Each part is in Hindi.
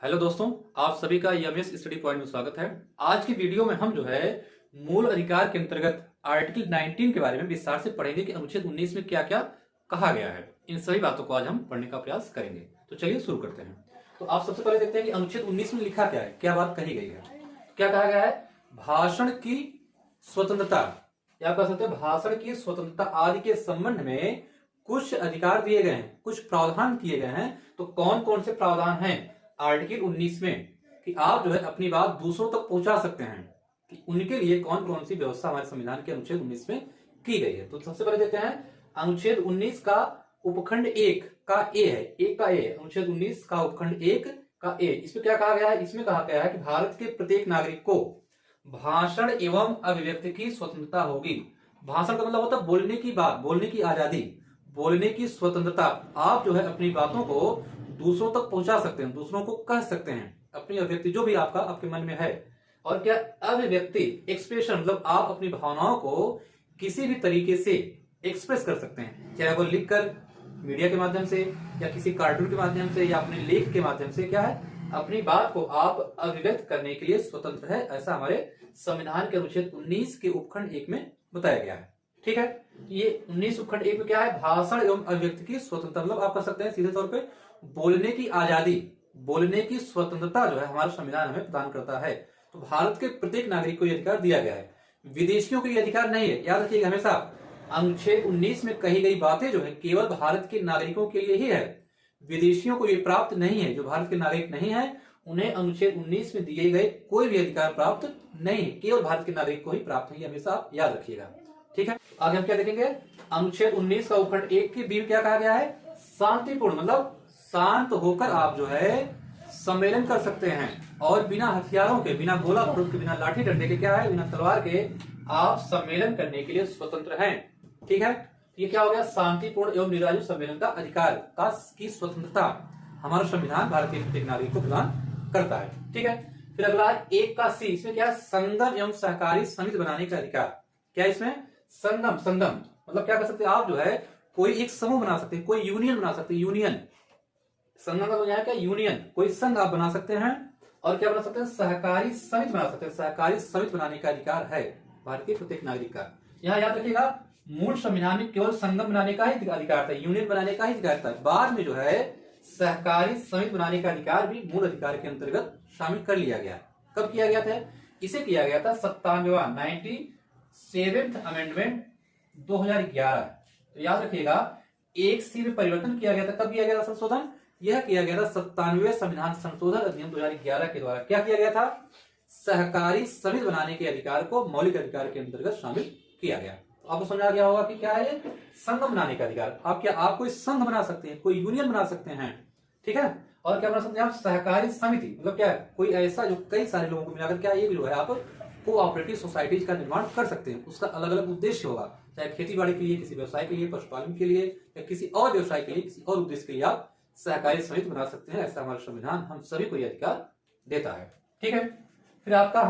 हेलो दोस्तों, आप सभी का एमएस स्टडी पॉइंट में स्वागत है। आज की वीडियो में हम जो है मूल अधिकार के अंतर्गत आर्टिकल 19 के बारे में विस्तार से पढ़ेंगे कि अनुच्छेद 19 में क्या क्या कहा गया है। इन सभी बातों को आज हम पढ़ने का प्रयास करेंगे। तो चलिए शुरू करते हैं। तो आप सबसे पहले देखते हैं कि अनुच्छेद 19 में लिखा क्या है, क्या बात कही गई है। क्या कहा गया है? भाषण की स्वतंत्रता या कह सकते हैं भाषण की स्वतंत्रता आदि के संबंध में कुछ अधिकार दिए गए हैं, कुछ प्रावधान किए गए हैं। तो कौन कौन से प्रावधान हैं आर्टिकल 19 में कि आप जो है अपनी बात दूसरों तक पहुंचा सकते हैं, कि उनके लिए कौन कौन सी व्यवस्था हमारे संविधान के अनुच्छेद 19 में की गई है। तो सबसे पहले देखते हैं अनुच्छेद 19 का उपखंड 1 का ए है। एक का ए, अनुच्छेद 19 का उपखंड 1 का ए। इसमें क्या कहा गया है? इसमें कहा गया है कि भारत के प्रत्येक नागरिक को भाषण एवं अभिव्यक्ति की स्वतंत्रता होगी। भाषण का मतलब होता है बोलने की बात, बोलने की आजादी, बोलने की स्वतंत्रता। आप जो है अपनी बातों को दूसरों तक पहुंचा सकते हैं, दूसरों को कह सकते हैं, अपनी अभिव्यक्ति जो भी आपका आपके मन में है। और क्या अभिव्यक्ति, एक्सप्रेशन, मतलब आप अपनी भावनाओं को किसी भी तरीके से एक्सप्रेस कर सकते हैं, चाहे वो लिखकर, मीडिया के माध्यम से, या किसी कार्टून के माध्यम से, या अपने लेख के माध्यम से। क्या है? अपनी बात को आप अभिव्यक्त करने के लिए स्वतंत्र है, ऐसा हमारे संविधान के अनुच्छेद 19 के उपखंड 1 में बताया गया है। ठीक है, ये 19 उपखंड 1 में क्या है? भाषण एवं अभिव्यक्ति की स्वतंत्रता, मतलब आप कह सकते हैं सीधे तौर पे बोलने की आजादी, बोलने की स्वतंत्रता जो है हमारा संविधान हमें प्रदान करता है। तो भारत के प्रत्येक नागरिक को यह अधिकार दिया गया है, विदेशियों को यह अधिकार नहीं है। याद रखिएगा हमेशा, अनुच्छेद 19 में कही गई बातें जो है केवल भारत के नागरिकों के लिए ही है, विदेशियों को ये प्राप्त नहीं है। जो भारत के नागरिक नहीं है उन्हें अनुच्छेद 19 में दिए गए कोई भी अधिकार प्राप्त नहीं है, केवल भारत के नागरिक को ही प्राप्त है। हमेशा आप याद रखिएगा। ठीक है, आगे हम क्या देखेंगे? अनुच्छेद 19 का उपखंड 1 के बी में क्या कहा गया है? शांतिपूर्ण, मतलब शांत होकर आप जो है सम्मेलन कर सकते हैं, और बिना हथियारों के, बिना गोला बारूद के, बिना लाठी डंडे के, क्या है, बिना तलवार के आप सम्मेलन करने के लिए स्वतंत्र हैं। ठीक है, ये क्या हो गया? शांतिपूर्ण एवं निराजु सम्मेलन का अधिकार का की स्वतंत्रता हमारा संविधान भारत के प्रत्येक नागरिक को प्रदान करता है। ठीक है, फिर अगला 1 का सी, इसमें क्या है? संगम एवं सहकारी समिति बनाने का अधिकार। क्या इसमें? संगम, संगम मतलब क्या कर सकते हैं आप जो है कोई एक समूह बना सकते हैं, कोई यूनियन बना सकते हैं। यूनियन, संगम का मतलब क्या? यूनियन, कोई संघ आप बना सकते हैं। और क्या बना सकते हैं? सहकारी समिति बना सकते हैं। सहकारी समिति बनाने का अधिकार है भारतीय प्रत्येक नागरिक का। यहाँ याद रखिएगा, मूल संविधान में केवल संगम बनाने का ही अधिकार था, यूनियन बनाने का ही अधिकार था। बाद में जो है सहकारी समिति बनाने का अधिकार भी मूल अधिकार के अंतर्गत शामिल कर लिया गया। कब किया गया था? इसे किया गया था 97वां 97th अमेंडमेंट 2011। तो याद रखिएगा, 1C में परिवर्तन किया गया था। कब किया गया था संशोधन? यह किया गया था 97वें संविधान संशोधन अधिनियम 2011 के द्वारा। क्या किया गया था? सहकारी समिति बनाने के अधिकार को मौलिक अधिकार के अंतर्गत शामिल किया गया। तो आपको समझ आ गया होगा कि क्या है संघ बनाने का अधिकार। आप कोई संघ बना सकते हैं, कोई यूनियन बना सकते हैं। ठीक है, और क्या बना सकते हैं आप? सहकारी समिति, मतलब क्या है? कोई ऐसा जो कई सारे लोगों को मिलाकर क्या ये जो है आप कोऑपरेटिव सोसाइटीज का निर्माण कर सकते हैं। उसका अलग अलग उद्देश्य होगा, चाहे खेती बाड़ी के लिए, किसी व्यवसाय के लिए, पशुपालन के लिए, या किसी और व्यवसाय के लिए, किसी और उद्देश्य के लिए आप सहकारी समिति बना सकते हैं। ऐसा हमारा संविधान हम सभी को यह अधिकार देता है। ठीक है, फिर आपका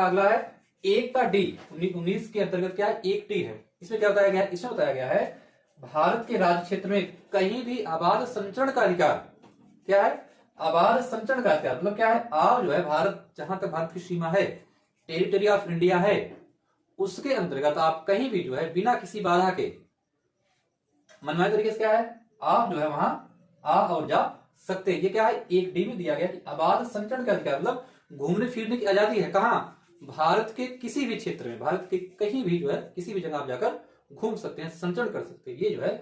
अगला है 1 का डी, 19 के अंतर्गत क्या है? 1D है। इसमें क्या बताया गया है? इसमें बताया गया है भारत के राज्य क्षेत्र में कहीं भी आबाद संचरण का अधिकार। क्या है? आबाद संचरण का अधिकार, मतलब क्या है? आप जो है भारत, जहां तक भारत की सीमा है, टेरिटरी ऑफ इंडिया है, उसके अंतर्गत आप कहीं भी जो है बिना किसी बाधा के मनमाने तरीके से क्या है आप जो है वहां आ और जा सकते हैं। ये क्या है? 1D में दिया गया कि आबाद संचरण का अधिकार, मतलब घूमने फिरने की आजादी है। कहां? भारत के किसी भी क्षेत्र में, भारत के कहीं भी जो है किसी भी जगह आप जाकर घूम सकते हैं, संचरण कर सकते हैं। ये जो है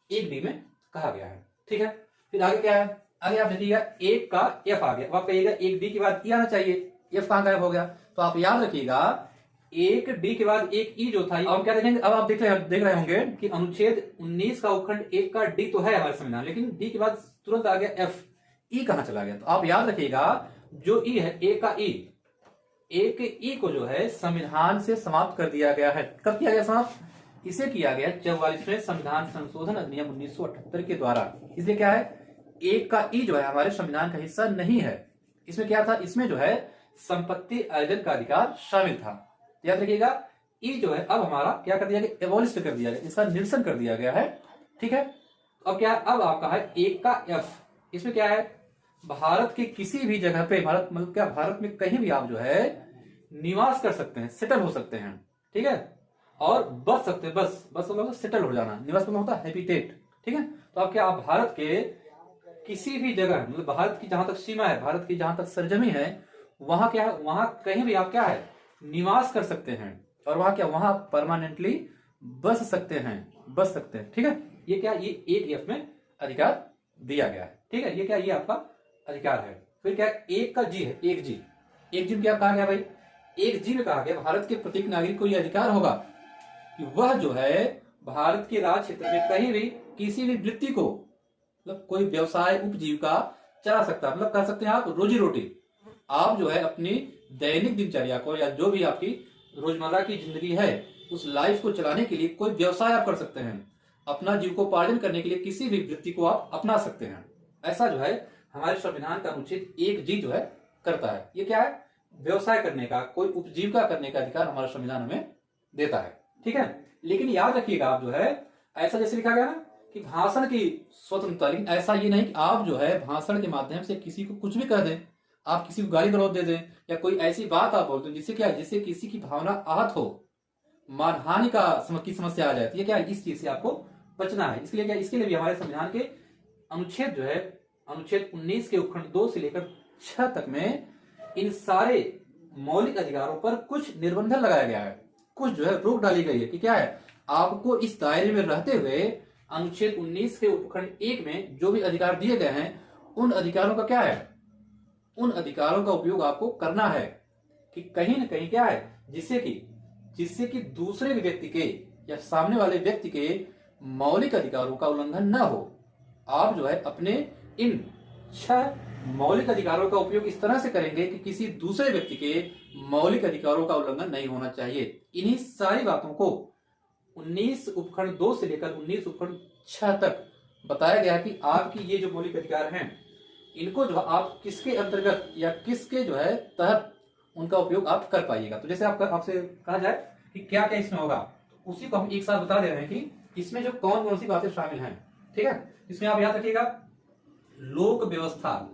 1D में कहा गया है। ठीक है, फिर आगे क्या है? आगे आप देखिएगा 1 का F आ गया। अब आप कहिएगा 1D के बाद E आना चाहिए, F कहां गायब हो गया? तो आप याद रखिएगा 1D के बाद एक E जो था। अब क्या देखेंगे? अब आप देख रहे होंगे कि अनुच्छेद 19 का उपखंड 1 का D तो है हमारे संविधान, लेकिन D के बाद तुरंत आ गया F, E कहां चला गया? तो आप याद रखिएगा जो E है, एक का E, एक E को जो है संविधान से समाप्त कर दिया गया है। कब किया गया समाप्त? इसे किया गया 44वें संविधान संशोधन अधिनियम 1978 के द्वारा। इसलिए क्या है? एक का E जो है हमारे संविधान का हिस्सा नहीं है। इसमें क्या था? इसमें जो है संपत्ति अर्जन का अधिकार शामिल था। याद रखिएगा, ई जो है अब हमारा क्या कर दिया गया? एबॉलिश कर दिया गया, इसका निरसन कर दिया गया है। ठीक है, अब क्या है? अब आपका है 1 का F। इसमें क्या है? भारत के किसी भी जगह पे, भारत मतलब क्या, भारत में कहीं भी आप जो है निवास कर सकते हैं, सेटल हो सकते हैं, ठीक है, और बस सकते हैं। बस बस मतलब सेटल हो जाना, निवास मतलब होता है हैबिटेट, ठीक है। तो आप क्या, आप भारत के किसी भी जगह, मतलब भारत की जहां तक सीमा है, भारत की जहां तक सरजमी है, वहां क्या है, वहां कहीं भी आप क्या है निवास कर सकते हैं, और वहां क्या, वहां परमानेंटली बस सकते हैं, बस सकते हैं, ठीक है। ये क्या, ये एक एफ में अधिकार दिया गया है, ठीक है। ये क्या, ये आपका अधिकार है। फिर क्या, एक का जी है, एक जी, एक जी में क्या कहा गया भाई, एक जी में कहा गया भारत के प्रत्येक नागरिक को यह अधिकार होगा कि वह जो है भारत के राज क्षेत्र में कहीं भी किसी भी वृत्ति को, मतलब कोई व्यवसाय उपजीविका चला सकता है, मतलब कर सकते हैं आप रोजी रोटी, आप जो है अपनी दैनिक दिनचर्या को या जो भी आपकी रोजमर्रा की जिंदगी है उस लाइफ को चलाने के लिए कोई व्यवसाय आप कर सकते हैं, अपना जीविकोपार्जन करने के लिए किसी भी वृत्ति को आप अपना सकते हैं। ऐसा जो है हमारे संविधान का अनुच्छेद 1 जी जो है करता है। ये क्या है, व्यवसाय करने का, कोई उपजीविका करने का अधिकार हमारा संविधान हमें देता है, ठीक है। लेकिन याद रखिएगा आप जो है, ऐसा जैसे लिखा गया ना कि भाषण की स्वतंत्रता, लेकिन ऐसा ये नहीं कि आप जो है भाषण के माध्यम से किसी को कुछ भी कह दें, आप किसी को गाली गलौज दे दें या कोई ऐसी बात आप बोल दें जिससे क्या है, जिससे किसी की भावना आहत हो, मानहानि की समस्या आ जाए। ये क्या है, इस चीज से आपको बचना है। इसके लिए क्या, इसके लिए भी हमारे संविधान के अनुच्छेद जो है, अनुच्छेद 19 के उपखंड 2 से लेकर 6 तक में इन सारे मौलिक अधिकारों पर कुछ निर्बंधन लगाया गया है, कुछ जो है रोक डाली गई है कि क्या है, आपको इस दायरे में रहते हुए अनुच्छेद 19 के उपखंड 1 में जो भी अधिकार दिए गए हैं उन अधिकारों का क्या है, उन अधिकारों का उपयोग आपको करना है कि कहीं ना कहीं क्या है, जिससे कि दूसरे व्यक्ति के या सामने वाले व्यक्ति के मौलिक अधिकारों का उल्लंघन न हो। आप जो है अपने इन 6 मौलिक अधिकारों का उपयोग इस तरह से करेंगे कि किसी दूसरे व्यक्ति के मौलिक अधिकारों का उल्लंघन नहीं होना चाहिए। इन्हीं सारी बातों को 19 उपखंड 2 से लेकर 19 उपखंड 6 तक बताया गया कि आपकी ये जो मौलिक अधिकार हैं, इनको जो आप किसके अंतर्गत या किसके जो है तहत उनका उपयोग आप कर पाइएगा। तो जैसे आपसे कहा जाए कि क्या क्या इसमें होगा, तो उसी को हम एक साथ बता दे रहे हैं कि इसमें जो कौन कौन सी बातें शामिल हैं, ठीक है। इसमें आप याद रखिएगा, लोक व्यवस्था,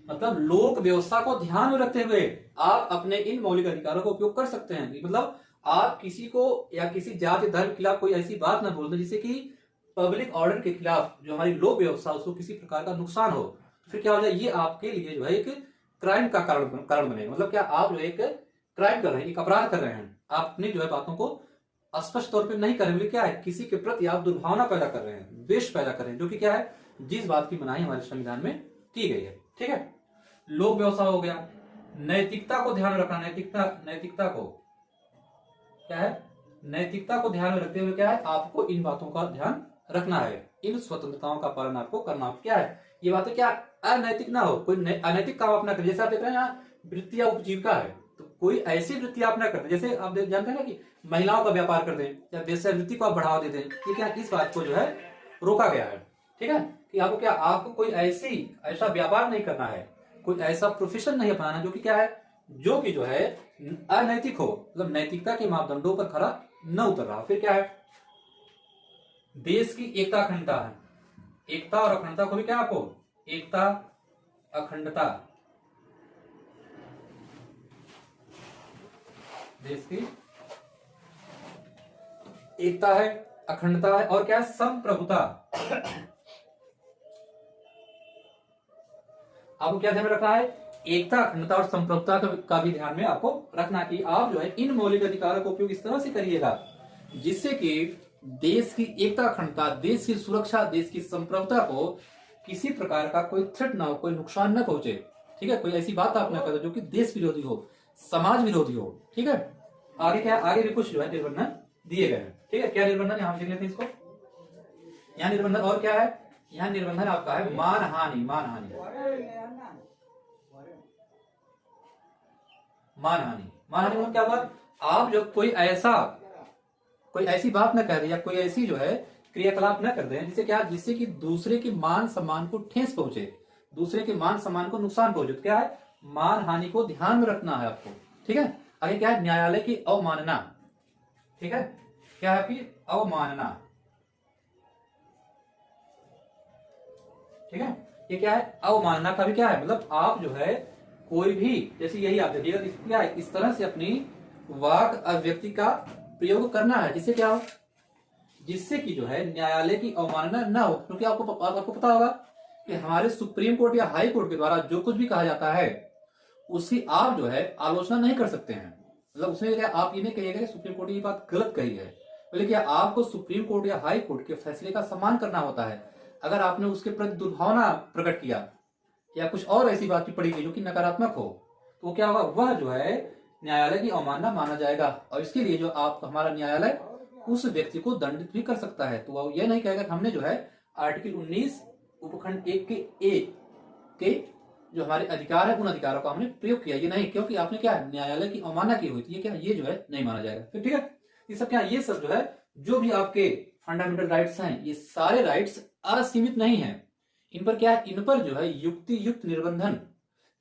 मतलब लोक व्यवस्था को ध्यान में रखते हुए आप अपने इन मौलिक अधिकारों का उपयोग कर सकते हैं। मतलब आप किसी को या किसी जाति धर्म के खिलाफ कोई ऐसी बात ना बोल दे जिससे कि पब्लिक ऑर्डर के खिलाफ जो हमारी लोक व्यवस्था उसको किसी प्रकार का नुकसान हो, फिर क्या हो जाए, ये आपके लिए जो है एक क्राइम का कारण बनेगा। मतलब क्या, आप जो एक क्राइम कर रहे हैं, एक अपराध कर रहे हैं, आप अपनी जो है बातों को स्पष्ट तौर पे नहीं कर रहे हैं, क्या है, किसी के प्रति आप दुर्भावना पैदा कर रहे हैं, द्वेष पैदा कर रहे हैं, जो कि क्या है, जिस बात की मनाही हमारे संविधान में की गई है, ठीक है। लोक व्यवस्था हो गया। नैतिकता को ध्यान में रखना, नैतिकता को क्या है, नैतिकता को ध्यान में रखते हुए क्या है, आपको इन बातों का ध्यान रखना है, इन स्वतंत्रताओं का पालन आपको करना। क्या है, ये बातें क्या अनैतिक ना हो, कोई अनैतिक काम आप ना करें। जैसे आप देख रहे हैं यहाँ वृत्ति या उपजीविका है, तो कोई ऐसी वृत्ति आप ना करते, जैसे आप जानते हैं कि महिलाओं का व्यापार कर दें या वेश्यावृत्ति को आप बढ़ावा दे दें, ये क्या, इस बात को जो है रोका गया है, ठीक है। कि आपको क्या, आपको कोई ऐसा व्यापार नहीं करना है, कोई ऐसा प्रोफेशन नहीं अपनाना जो कि क्या है, जो कि जो है अनैतिक हो, मतलब नैतिकता के मापदंडों पर खरा न उतर रहा। फिर क्या है, देश की एकता अखंडता है, एकता और अखंडता को भी क्या, आपको एकता अखंडता, देश की एकता है, अखंडता है, और क्या है, संप्रभुता। आपको क्या ध्यान में रखना है, एकता अखंडता और संप्रभुता का भी ध्यान में आपको रखना कि आप जो है इन मौलिक अधिकारों का उपयोग इस तरह से करिएगा जिससे कि देश की एकता अखंडता, देश की सुरक्षा, देश की संप्रभुता को किसी प्रकार का कोई थ्रेट ना हो, कोई नुकसान न पहुंचे, ठीक है। कोई ऐसी बात आप ना करें जो कि देश विरोधी हो, समाज विरोधी हो, ठीक है। आगे क्या, आगे भी कुछ जो है निर्बंधन दिए गए हैं, ठीक है। क्या निर्बंधन, यहां देख लेते हैं इसको। यहाँ निर्बंधन और क्या है, यहाँ निर्बंधन आपका है मानहानि, मानहानि, मानहानि, मानहानि मतलब क्या हुआ, आप जो कोई ऐसी बात ना कर दे या कोई ऐसी जो है क्रियाकलाप न कर दें जिससे क्या, जिससे कि दूसरे के मान सम्मान को ठेस पहुंचे, दूसरे के मान सम्मान को नुकसान पहुंचे। तो क्या है, मान हानि को ध्यान में रखना है आपको, ठीक है। आगे क्या है, न्यायालय की अवमानना, ठीक है। क्या है आपकी अवमानना, ठीक है। ये क्या है, अवमानना का भी क्या है, मतलब आप जो है कोई भी, जैसे यही आप देखिएगा क्या है, इस तरह से अपनी वाक अभिव्यक्ति का प्रयोग करना है जिससे क्या हो, जिससे कि जो है न्यायालय की अवमानना ना हो। क्योंकि आपको पता होगा कि हमारे सुप्रीम कोर्ट या हाई कोर्ट के द्वारा जो कुछ भी कहा जाता है उसकी आप जो है आलोचना नहीं कर सकते हैं। मतलब उसमें क्या आप ये नहीं कहिएगा कि सुप्रीम कोर्ट ने ये बात गलत कही है, बल्कि क्या आपको सुप्रीम कोर्ट या हाई कोर्ट के फैसले का सम्मान करना होता है। अगर आपने उसके प्रति दुर्भावना प्रकट किया या कुछ और ऐसी बात पड़ी गई जो कि नकारात्मक हो, तो क्या होगा, वह जो है न्यायालय की अवमानना माना जाएगा। और इसके लिए जो आप हमारा न्यायालय उस व्यक्ति को दंडित भी कर सकता है। तो वह यह नहीं कहेगा कि हमने जो है आर्टिकल 19 उपखंड 1 के ए के जो हमारे अधिकार है उन अधिकारों का हमने प्रयोग किया, ये नहीं, क्योंकि आपने क्या न्यायालय की अवमानना की हुई थी, ये क्या, ये जो है नहीं माना जाएगा। फिर ठीक है, ये सब क्या, ये सब जो है जो भी आपके फंडामेंटल राइट्स हैं, ये सारे राइट्स असीमित नहीं है। इन पर क्या है, इन पर जो है युक्ति युक्त निर्बंधन,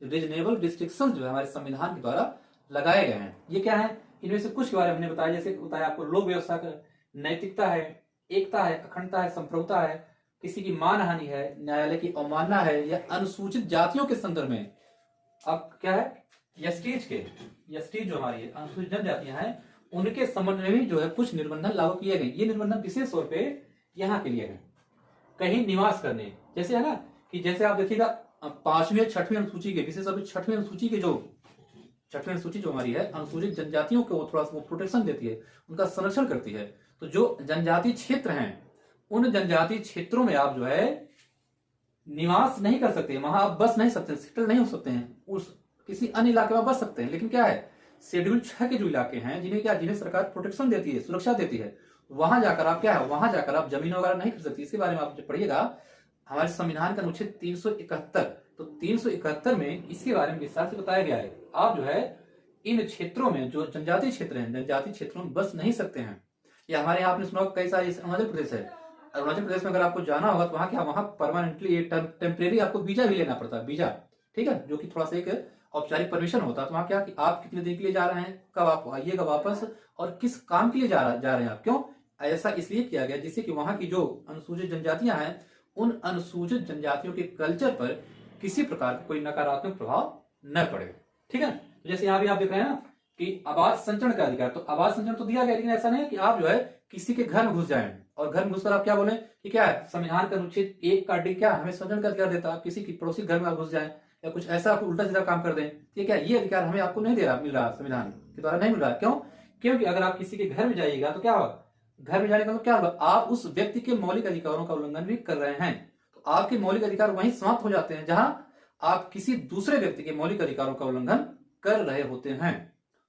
रीजनेबल रिस्ट्रिक्शन जो है हमारे संविधान के द्वारा लगाए गए हैं। ये क्या है, इनमें से कुछ के बारे में हमने बताया, जैसे बताया आपको लोक व्यवस्था का, नैतिकता है, एकता है, अखंडता है, संप्रभुता है, किसी की मानहानि है, न्यायालय की अवमानना है, या अनुसूचित जातियों के संदर्भ में अब क्या है, यस्टीज जो हमारी अनुसूचित जनजातियां हैं उनके संबंध में भी जो है कुछ निर्बंधन लागू किए गए। ये निर्बंधन विशेष तौर पे यहाँ के लिए है, कहीं निवास करने, जैसे है ना कि जैसे आप देखिएगा 5वीं और 6वीं अनुसूची के, विशेष तौर पर 6वीं अनुसूची के जो 6वीं अनुसूची जो हमारी है अनुसूचित जनजातियों को थोड़ा सा वो प्रोटेक्शन देती है, उनका संरक्षण करती है। तो जो जनजातीय क्षेत्र हैं उन जनजातीय क्षेत्रों में आप जो है निवास नहीं कर सकते, वहां आप बस नहीं सकते, सेटल नहीं हो सकते हैं, उस किसी अन्य इलाके में बस सकते हैं। लेकिन क्या है, शेड्यूल 6 के जो इलाके हैं जिन्हें सरकार प्रोटेक्शन देती है, सुरक्षा देती है, वहां जाकर आप क्या है, वहां जाकर आप जमीन वगैरह नहीं खरीद सकती। इसके बारे में आप जब पढ़िएगा हमारे संविधान का अनुच्छेद 371, तो 371 में इसके बारे में विस्तार से बताया गया है। आप जो है इन क्षेत्रों में जो जनजातीय क्षेत्र हैं, जनजातीय क्षेत्रों में बस नहीं सकते हैं। या हमारे यहाँ आपने सुना कई सारे, अरुणाचल प्रदेश है, अरुणाचल प्रदेश में अगर आपको जाना होगा तो वहां क्या, वहां परमानेंटली टेम्परेरी आपको वीजा भी लेना पड़ता है, वीजा, ठीक है, जो कि थोड़ा सा एक औपचारिक परमिशन होता है। तो वहां क्या कि आप कितने दिन के लिए जा रहे हैं, कब आप आइएगा वापस, और किस काम के लिए जा रहे हैं आप, क्यों ऐसा इसलिए किया गया जिससे कि वहां की जो अनुसूचित जनजातियां हैं उन अनुसूचित जनजातियों के कल्चर पर किसी प्रकार का कोई नकारात्मक प्रभाव न पड़े। ठीक है, तो जैसे यहाँ भी आप देख रहे हैं ना कि आवास संचरण का अधिकार, तो आवास संचरण तो दिया गया, लेकिन ऐसा नहीं है कि आप जो है किसी के घर में घुस जाएं और घर में घुसकर आप क्या बोले कि क्या है, संविधान का अनुच्छेद 1 का डी क्या हमें संचरण का अधिकार देता है, आप किसी की पड़ोसी घर में आप घुस जाएं या कुछ ऐसा आपको उल्टा सीधा काम कर दें, ये क्या, ये अधिकार हमें आपको नहीं मिल रहा, संविधान के द्वारा नहीं मिल रहा। क्यों, क्योंकि अगर आप किसी के घर में जाइएगा तो क्या होगा, घर में जाने का मतलब क्या होगा, आप उस व्यक्ति के मौलिक अधिकारों का उल्लंघन भी कर रहे हैं। तो आपके मौलिक अधिकार वहीं समाप्त हो जाते हैं जहां आप किसी दूसरे व्यक्ति के मौलिक अधिकारों का उल्लंघन कर रहे होते हैं।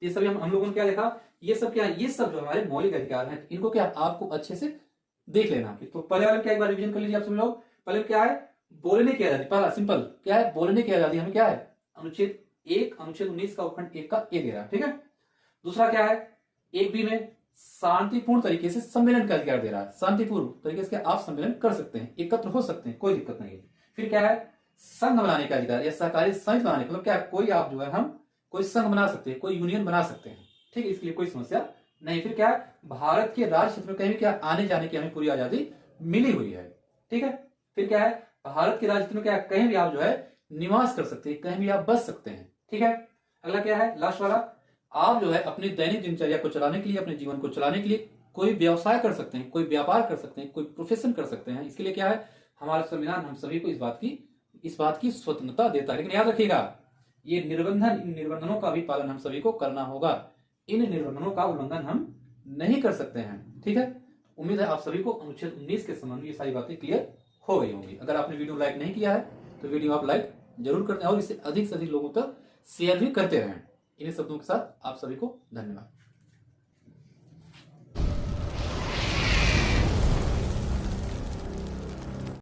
ये सभी हम लोगों ने क्या देखा, ये सब क्या, ये सब जो हमारे मौलिक अधिकार हैं इनको क्या आपको अच्छे से देख लेना। तो पहले वाले क्या एक बार रिवीजन कर लीजिए आप सभी लोग। पहले क्या है, बोलने की आजादी, पहला सिंपल क्या है, बोलने की आजादी हमें क्या है, अनुच्छेद 1 अनुच्छेद 19 का उपखंड 1 का ए दे रहा है। ठीक है, दूसरा क्या है, 1 बी में शांतिपूर्ण तरीके से सम्मेलन का अधिकार दे रहा है, शांतिपूर्ण तरीके से आप सम्मेलन कर सकते हैं, एकत्र हो सकते हैं, कोई दिक्कत नहीं है। फिर क्या है, संघ बनाने का अधिकार या सहकारी संघ बनाने, मतलब क्या, कोई आप जो है हम कोई संघ बना सकते हैं, कोई यूनियन बना सकते हैं, ठीक है, इसके लिए कोई समस्या नहीं। फिर क्या है, भारत के राज्य क्षेत्र में कहीं भी क्या आने जाने की हमें पूरी आजादी मिली हुई है। ठीक है, फिर क्या है, भारत के राज्य क्षेत्र में क्या कहीं भी आप जो है निवास कर सकते हैं, कहीं भी आप बस सकते हैं। ठीक है, अगला क्या है, लास्ट वाला, आप जो है अपनी दैनिक दिनचर्या को चलाने के लिए, अपने जीवन को चलाने के लिए कोई व्यवसाय कर सकते हैं, कोई व्यापार कर सकते हैं, कोई प्रोफेशन कर सकते हैं। इसके लिए क्या है, हमारा संविधान हम सभी को इस बात की स्वतंत्रता देता है। लेकिन याद रखिएगा, ये निर्बंधन, इन निर्बंधनों का भी पालन हम सभी को करना होगा, इन निर्बंधनों का उल्लंघन हम नहीं कर सकते हैं। ठीक है, उम्मीद है आप सभी को अनुच्छेद 19 के संबंध में ये सारी बातें क्लियर हो गई होंगी। अगर आपने वीडियो लाइक नहीं किया है तो वीडियो आप लाइक जरूर करते हैं और इसे अधिक से अधिक लोगों तक शेयर भी करते रहें। इन्हीं शब्दों के साथ आप सभी को धन्यवाद।